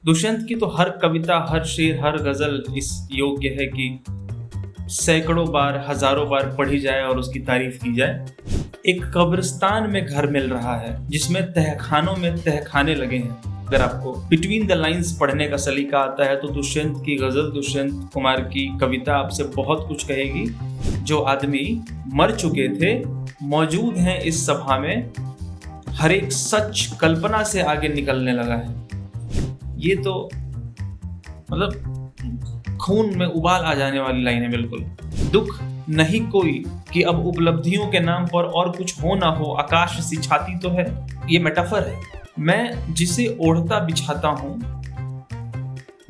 दुष्यंत की तो हर कविता, हर शेर, हर गजल इस योग्य है कि सैकड़ों बार, हजारों बार पढ़ी जाए और उसकी तारीफ की जाए। एक कब्रिस्तान में घर मिल रहा है जिसमें तहखानों में तहखाने लगे हैं। अगर आपको बिटवीन द लाइंस पढ़ने का सलीका आता है तो दुष्यंत की गजल, दुष्यंत कुमार की कविता आपसे बहुत कुछ कहेगी। जो आदमी मर चुके थे मौजूद हैं इस सभा में, हर एक सच कल्पना से आगे निकलने लगा है। ये तो मतलब खून में उबाल आ जाने वाली लाइन है। बिल्कुल दुख नहीं कोई कि अब उपलब्धियों के नाम पर और कुछ हो ना हो, आकाश सी छाती तो है। ये मेटाफर है। मैं जिसे ओढ़ता बिछाता हूँ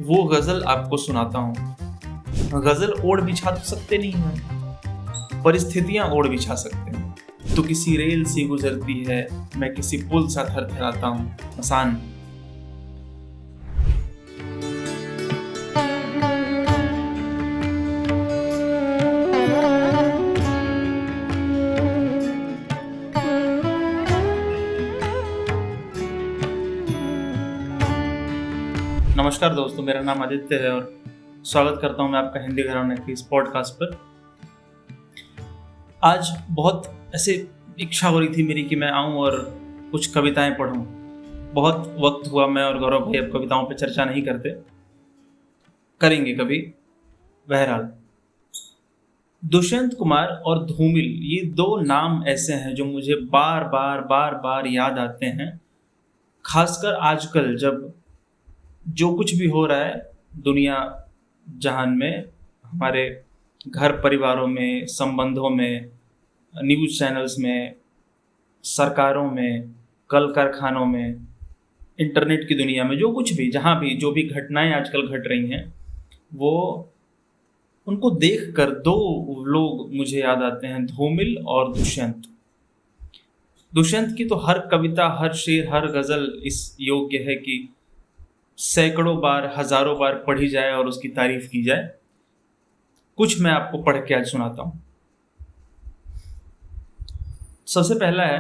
वो गजल आपको सुनाता हूँ। गजल ओढ़ बिछा तो सकते नहीं हैं, परिस्थितियां ओढ़ बिछा सकते हैं। तो किसी रेल सी गुजरती है, मैं किसी पुल सा थरथराता हूँ। आसान। नमस्कार दोस्तों, मेरा नाम आदित्य है और स्वागत करता हूं मैं आपका हिंदी घराने की इस पॉडकास्ट पर। आज बहुत ऐसे इच्छा हो रही थी मेरी कि मैं आऊं और कुछ कविताएं पढूं। बहुत वक्त हुआ मैं और गौरव भाई अब कविताओं पर चर्चा नहीं करते, करेंगे कभी। बहरहाल, दुष्यंत कुमार और धूमिल, ये दो नाम ऐसे हैं जो मुझे बार बार याद आते हैं। खासकर आजकल जब जो कुछ भी हो रहा है दुनिया जहान में, हमारे घर परिवारों में, संबंधों में, न्यूज़ चैनल्स में, सरकारों में, कल कारखानों में, इंटरनेट की दुनिया में, जो कुछ भी, जहाँ भी जो भी घटनाएं आजकल घट रही हैं, वो उनको देखकर दो लोग मुझे याद आते हैं, धूमिल और दुष्यंत। दुष्यंत की तो हर कविता, हर शेर, हर गजल इस योग्य है कि सैकड़ों बार, हजारों बार पढ़ी जाए और उसकी तारीफ की जाए। कुछ मैं आपको पढ़ के आज सुनाता हूं। सबसे पहला है,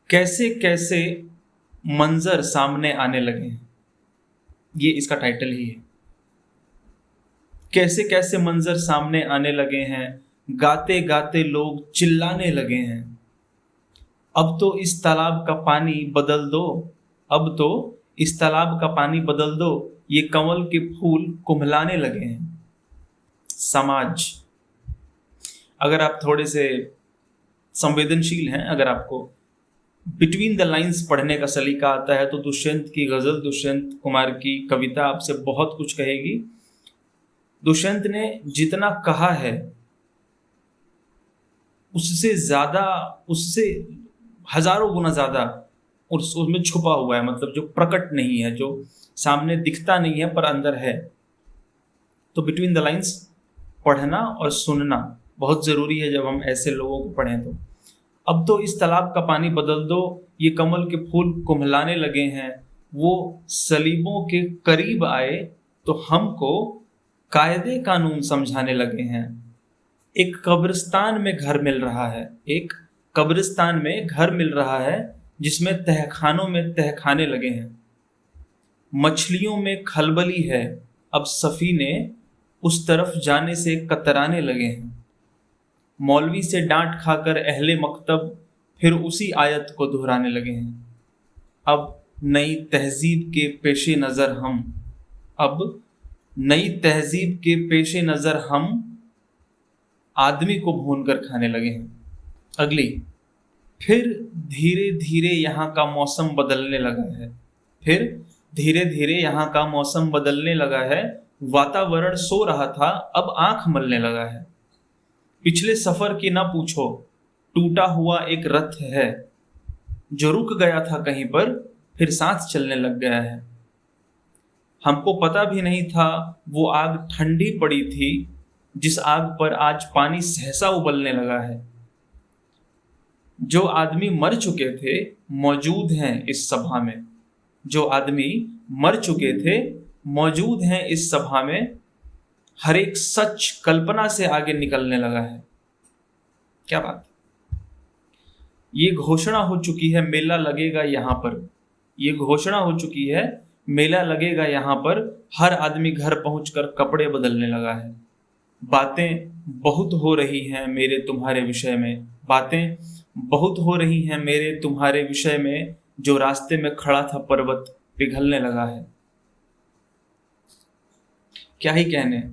कैसे कैसे मंजर सामने आने लगे हैं। ये इसका टाइटल ही है। कैसे कैसे मंजर सामने आने लगे हैं, गाते गाते लोग चिल्लाने लगे हैं। अब तो इस तालाब का पानी बदल दो, अब तो इस तालाब का पानी बदल दो, ये कमल के फूल कुम्हलाने लगे हैं। समाज। अगर आप थोड़े से संवेदनशील हैं, अगर आपको बिटवीन द लाइंस पढ़ने का सलीका आता है तो दुष्यंत की गजल, दुष्यंत कुमार की कविता आपसे बहुत कुछ कहेगी। दुष्यंत ने जितना कहा है उससे ज्यादा, उससे हजारों गुना ज्यादा उसमें छुपा हुआ है। मतलब जो प्रकट नहीं है, जो सामने दिखता नहीं है पर अंदर है। तो बिटवीन द लाइंस पढ़ना और सुनना बहुत जरूरी है जब हम ऐसे लोगों को पढ़ें तो। अब तो इस तालाब का पानी बदल दो, ये कमल के फूल कुम्हलाने लगे हैं। वो सलीबों के करीब आए तो हमको कायदे कानून समझाने लगे हैं। एक कब्रिस्तान में घर मिल रहा है, एक कब्रिस्तान में घर मिल रहा है जिसमें तहखानों में तहखाने लगे हैं। मछलियों में खलबली है, अब सफीने उस तरफ जाने से कतराने लगे हैं। मौलवी से डांट खाकर अहले मकतब फिर उसी आयत को दोहराने लगे हैं। अब नई तहजीब के पेशे नज़र हम, अब नई तहजीब के पेशे नज़र हम आदमी को भूनकर खाने लगे हैं। अगली, फिर धीरे धीरे यहाँ का मौसम बदलने लगा है, फिर धीरे धीरे यहाँ का मौसम बदलने लगा है। वातावरण सो रहा था अब आंख मलने लगा है। पिछले सफर की ना पूछो, टूटा हुआ एक रथ है जो रुक गया था कहीं पर फिर सांस चलने लग गया है। हमको पता भी नहीं था वो आग ठंडी पड़ी थी जिस आग पर आज पानी सहसा उबलने लगा है। जो आदमी मर चुके थे मौजूद हैं इस सभा में, जो आदमी मर चुके थे मौजूद हैं इस सभा में, हर एक सच कल्पना से आगे निकलने लगा है। क्या बात। ये घोषणा हो चुकी है मेला लगेगा यहाँ पर, ये घोषणा हो चुकी है, मेला लगेगा यहाँ पर, हर आदमी घर पहुंचकर कपड़े बदलने लगा है। बातें बहुत हो रही हैं मेरे तुम्हारे विषय में, बातें बहुत हो रही हैं मेरे तुम्हारे विषय में, जो रास्ते में खड़ा था पर्वत पिघलने लगा है। क्या ही कहने,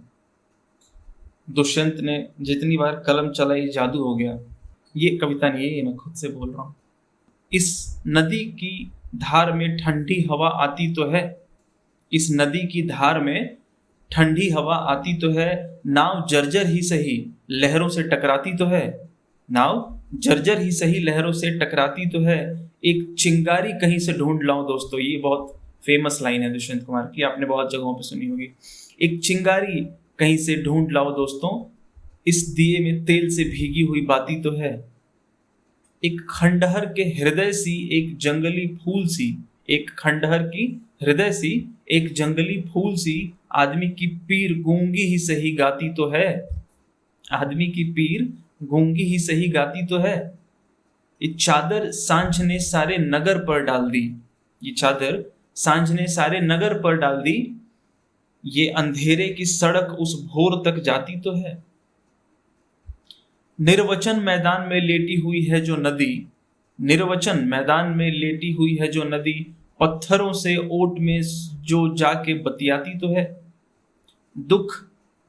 दुष्यंत ने जितनी बार कलम चलाई जादू हो गया। ये कविता नहीं है, ये मैं खुद से बोल रहा हूं। इस नदी की धार में ठंडी हवा आती तो है, इस नदी की धार में ठंडी हवा आती तो है, नाव जर्जर ही सही लहरों से टकराती तो है, नाव जर्जर ही सही लहरों से टकराती तो है, एक चिंगारी कहीं से ढूंढ लाऊं। दोस्तों ये बहुत फेमस लाइन है दुष्यंत कुमार की, आपने बहुत जगहों पे सुनी होगी। एक चिंगारी कहीं से ढूंढ लाओ दोस्तों, इस दिए में तेल से भीगी हुई बाती तो है, एक खंडहर के हृदय सी एक जंगली फूल सी, एक खंडहर की हृदय सी एक जंगली फूल सी, आदमी की पीर गूंगी ही सही गाती तो है, आदमी की पीर गूंगी ही सही गाती तो है। ये चादर सांझ ने सारे नगर पर डाल दी, ये चादर सांझ ने सारे नगर पर डाल दी, ये अंधेरे की सड़क उस भोर तक जाती तो है। निर्वचन मैदान में लेटी हुई है जो नदी, निर्वचन मैदान में लेटी हुई है जो नदी, पत्थरों से ओट में जो जाके बतियाती तो है। दुख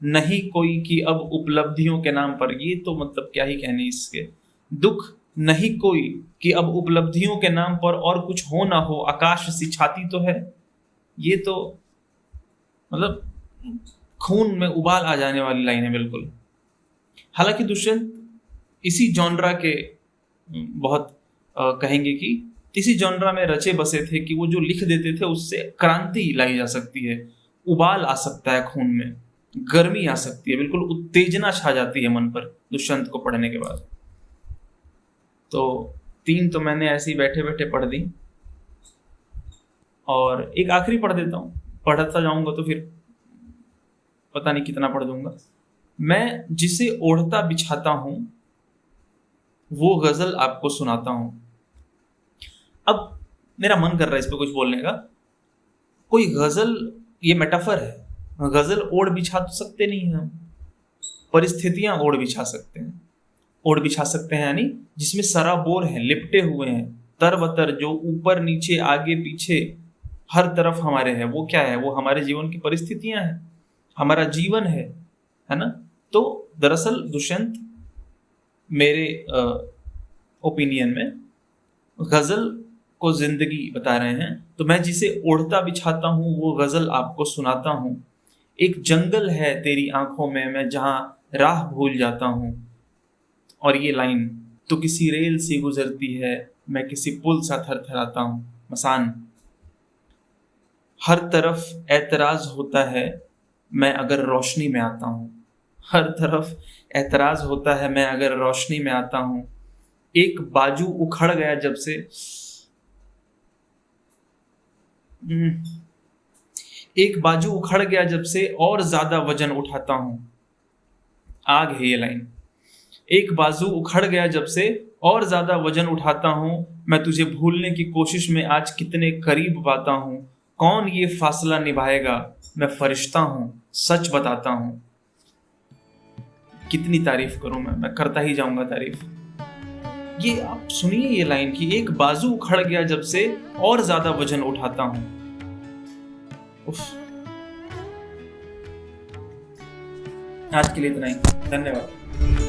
नहीं कोई कि अब उपलब्धियों के नाम पर, ये तो मतलब क्या ही कहने इसके, दुख नहीं कोई कि अब उपलब्धियों के नाम पर और कुछ हो ना हो, आकाश सी छाती तो है। ये तो मतलब खून में उबाल आ जाने वाली लाइन है बिल्कुल। हालांकि दुष्यंत इसी जॉनरा के बहुत कहेंगे कि इसी जॉनरा में रचे बसे थे कि वो जो लिख देते थे उससे क्रांति लाई जा सकती है, उबाल आ सकता है खून में, गर्मी आ सकती है, बिल्कुल उत्तेजना छा जाती है मन पर दुष्यंत को पढ़ने के बाद। तो 3 तो मैंने ऐसे ही बैठे बैठे पढ़ दी, और एक आखिरी पढ़ देता हूँ। पढ़ता जाऊंगा तो फिर पता नहीं कितना पढ़ दूंगा। मैं जिसे ओढ़ता बिछाता हूं वो गजल आपको सुनाता हूं। अब मेरा मन कर रहा है इस पे कुछ बोलने का। कोई गजल, ये मेटाफर है, गजल ओढ़ बिछा तो सकते नहीं हैं हम, परिस्थितियां ओढ़ बिछा सकते हैं। ओढ़ बिछा सकते हैं यानी जिसमें सराबोर है, लिपटे हुए हैं, तरबतर, जो ऊपर नीचे आगे पीछे हर तरफ हमारे है। वो क्या है? वो हमारे जीवन की परिस्थितियां हैं, हमारा जीवन है ना। तो दरअसल दुष्यंत मेरे ओपिनियन में गजल को जिंदगी बता रहे हैं। तो मैं जिसे ओढ़ता बिछाता हूँ वो गजल आपको सुनाता हूँ। एक जंगल है तेरी आंखों में, मैं जहां राह भूल जाता हूँ। और ये लाइन, तो किसी रेल सी गुजरती है, मैं किसी पुल सा थरथराता हूँ। मसान, हर तरफ ऐतराज होता है मैं अगर रोशनी में आता हूँ, हर तरफ ऐतराज होता है मैं अगर रोशनी में आता हूँ। एक बाजू उखड़ गया जब से, एक बाजू उखड़ गया जब से और ज्यादा वजन उठाता हूँ। आग है ये लाइन। एक बाजू उखड़ गया जब से और ज्यादा वजन उठाता हूँ, मैं तुझे भूलने की कोशिश में आज कितने करीब पाता हूँ। कौन ये फासला निभाएगा, मैं फरिश्ता हूँ, सच बताता हूँ। कितनी तारीफ करूं मैं करता ही जाऊंगा तारीफ। ये आप सुनिए ये लाइन कि एक बाजू उखड़ गया जब से और ज्यादा वजन उठाता हूं। आज के लिए इतना ही, धन्यवाद।